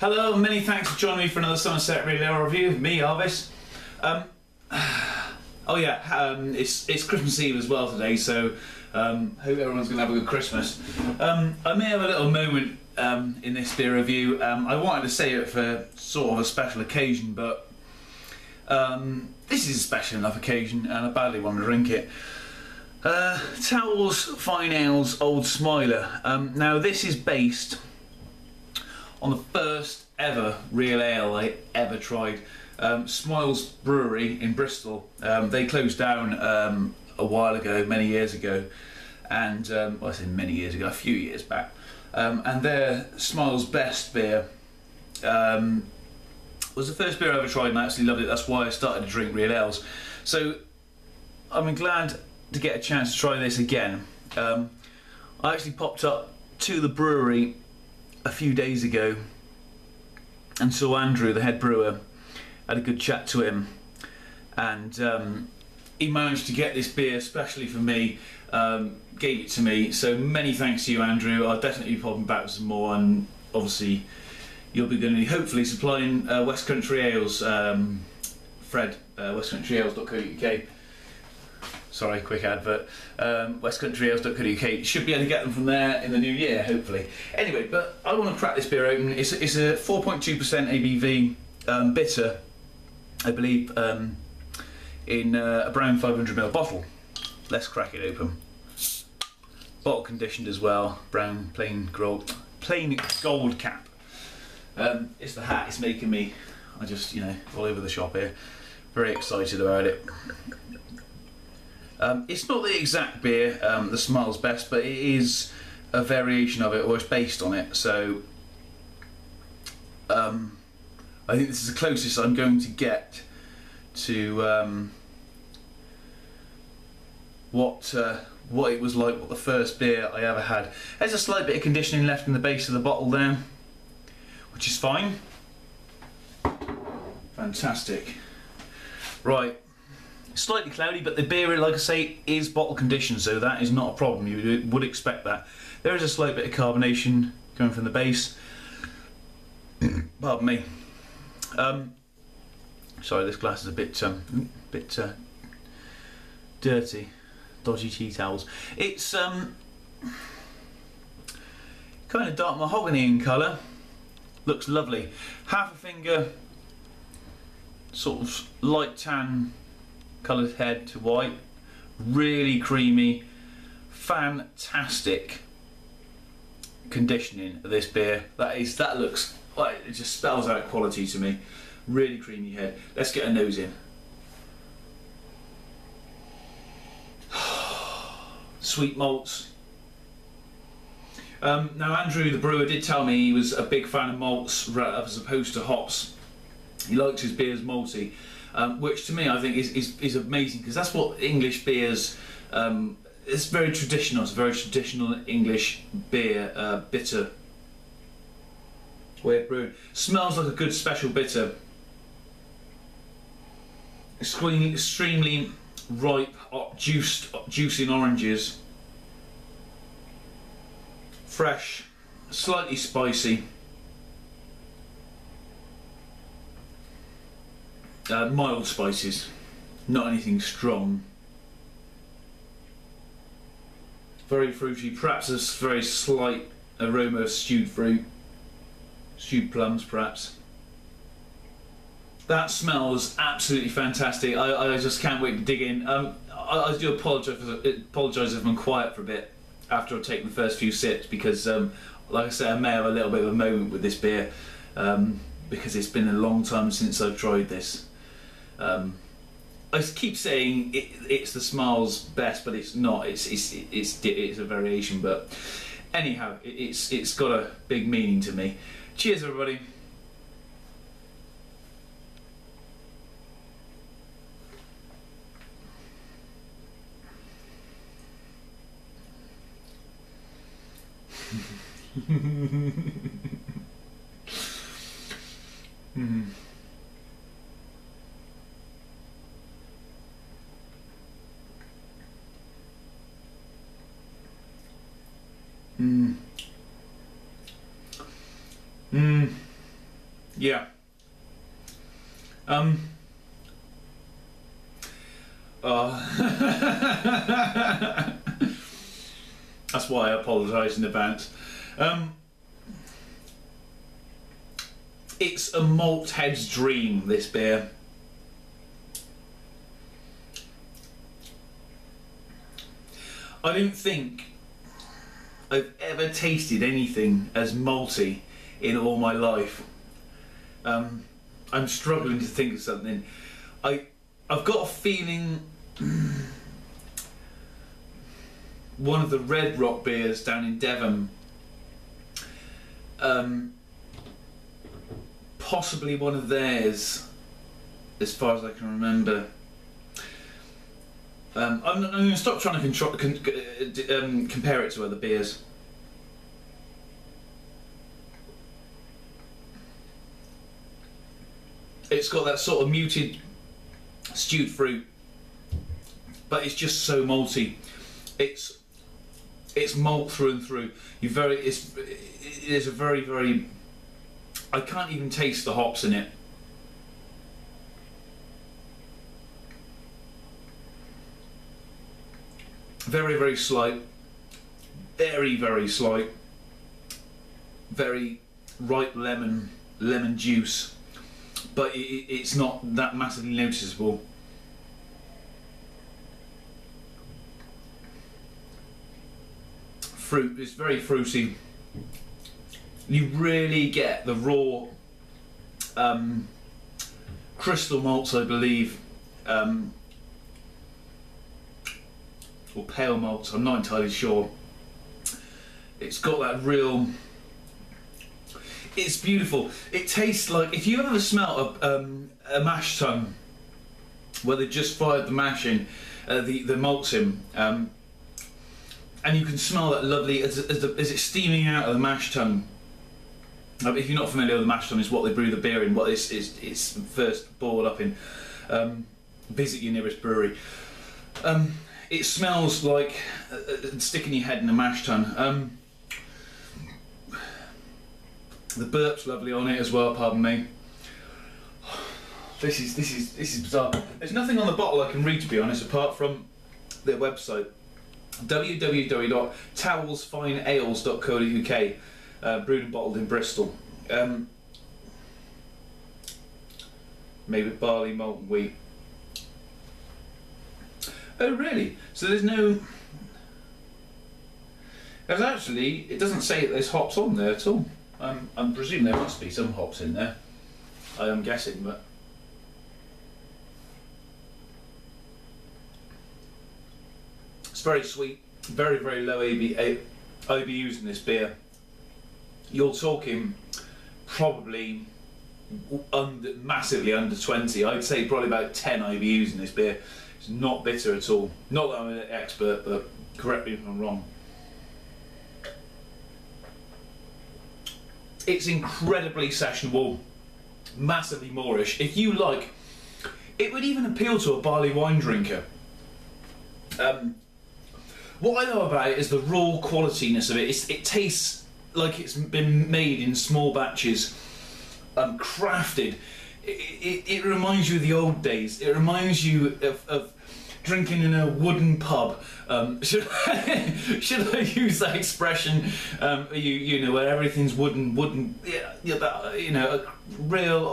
Hello, many thanks for joining me for another Somerset Real Ale review. Me, Elvis. It's Christmas Eve as well today, so hope everyone's going to have a good Christmas. I may have a little moment in this beer review. I wanted to save it for sort of a special occasion, but this is a special enough occasion and I badly want to drink it. Towles Fine Ales Old Smiler. Now this is based on the first ever real ale I ever tried. Smiles Brewery in Bristol. They closed down a while ago, many years ago, and well, I say many years ago, a few years back. And their Smiles Best beer was the first beer I ever tried, and I absolutely loved it. That's why I started to drink real ales. So I'm glad to get a chance to try this again. I actually popped up to the brewery a few days ago and saw Andrew, the head brewer. Had a good chat to him, and he managed to get this beer especially for me, gave it to me, so many thanks to you, Andrew. I'll definitely be popping back with some more, and obviously you'll be going to be hopefully supplying West Country Ales, Fred, westcountryales.co.uk. Sorry, quick advert. Westcountryales.co.uk. Should be able to get them from there in the new year, hopefully. Anyway, but I want to crack this beer open. It's a 4.2% ABV bitter, I believe, in a brown 500ml bottle. Let's crack it open. Bottle conditioned as well, brown, plain gold cap. It's the hat, it's making me, I just, you know, all over the shop here. Very excited about it. It's not the exact beer, the Smiles Best, but it is a variation of it, or it's based on it, so I think this is the closest I'm going to get to what it was like, what the first beer I ever had. There's a slight bit of conditioning left in the base of the bottle there, which is fine. Fantastic. Right. Slightly cloudy, but the beer, like I say, is bottle conditioned, so that is not a problem. You would expect that. There is a slight bit of carbonation coming from the base. Pardon me. Sorry, this glass is a bit dirty. Dodgy tea towels. It's kind of dark mahogany in colour. Looks lovely. Half a finger, sort of light tan coloured head to white. Really creamy. Fantastic conditioning of this beer. That looks like, it just spells out quality to me. Really creamy head. Let's get a nose in. Sweet malts. Now Andrew, the brewer, did tell me he was a big fan of malts as opposed to hops. He likes his beers malty, which to me I think is amazing, because that's what English beers. It's very traditional. It's a very traditional English beer, bitter way of brewing. Smells like a good special bitter. Extremely ripe, juicing oranges. Fresh, slightly spicy. Mild spices, not anything strong. Very fruity, perhaps a very slight aroma of stewed fruit, stewed plums perhaps. That smells absolutely fantastic. I just can't wait to dig in. I do apologise if I'm quiet for a bit after I've taken the first few sips, because like I said, I may have a little bit of a moment with this beer, because it's been a long time since I've tried this. I keep saying it's the Smiles Best, but it's not. It's a variation, but anyhow, it's got a big meaning to me. Cheers, everybody. Yeah. That's why I apologise in advance. It's a malt head's dream, this beer. I don't think I've ever tasted anything as malty in all my life. I'm struggling to think of something. I've got a feeling one of the Red Rock beers down in Devon, possibly one of theirs, as far as I can remember. I'm going to stop trying to compare it to other beers. It's got that sort of muted stewed fruit, but it's just so malty. It's malt through and through. It is a very. I can't even taste the hops in it. Very slight. Very slight. Very ripe lemon juice. But it's not that massively noticeable. Fruit is very fruity. You really get the raw crystal malts, I believe, or pale malts. I'm not entirely sure. It's got that real. It's beautiful. It tastes like, if you ever smelt a mash tun where they just fired the mash in, the malts in, and you can smell that lovely as it's steaming out of the mash tun. If you're not familiar with the mash tun, is what they brew the beer in, what it's first boiled up in. Visit your nearest brewery. It smells like sticking your head in a mash tun. The burp's lovely on it as well, pardon me. This is bizarre. There's nothing on the bottle I can read, to be honest, apart from their website, www.towlesfineales.co.uk, brewed and bottled in Bristol. Made with barley, malt and wheat. Oh really? So there's no... There's actually, it doesn't say that there's hops on there at all. I'm presuming there must be some hops in there. I am guessing, but... It's very sweet, very low IBUs in this beer. You're talking probably massively under 20. I'd say probably about 10 IBUs in this beer. It's not bitter at all. Not that I'm an expert, but correct me if I'm wrong. It's incredibly sessionable, massively moreish. If you like, it would even appeal to a barley wine drinker. What I know about it is the raw qualityness of it. It tastes like it's been made in small batches, crafted. It reminds you of the old days. It reminds you of drinking in a wooden pub. Should I use that expression? You know, where everything's wooden. Yeah, you know, a real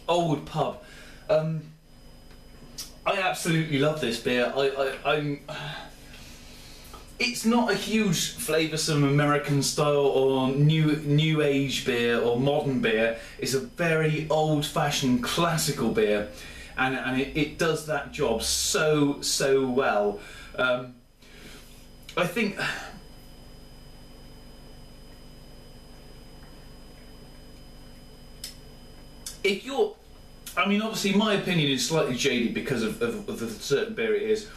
old pub. I absolutely love this beer. It's not a huge flavoursome American style or new age beer or modern beer. It's a very old-fashioned classical beer, and it does that job so well. I think if you're, I mean, obviously my opinion is slightly jaded because of the certain beer it is.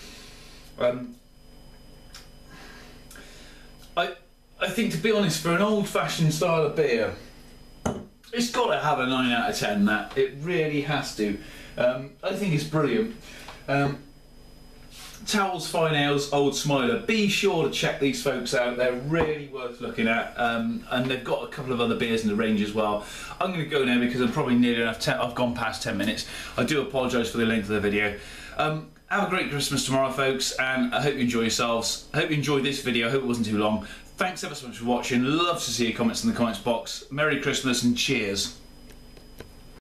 I think, to be honest, for an old-fashioned style of beer, it's got to have a 9 out of 10. That it really has to. I think it's brilliant. Towles Fine Ales Old Smiler. Be sure to check these folks out. They're really worth looking at, and they've got a couple of other beers in the range as well. I'm going to go now because I'm probably nearly enough. I've gone past 10 minutes. I do apologise for the length of the video. Have a great Christmas tomorrow, folks, and I hope you enjoy yourselves. I hope you enjoyed this video. I hope it wasn't too long. Thanks ever so much for watching. Love to see your comments in the comments box. Merry Christmas and cheers.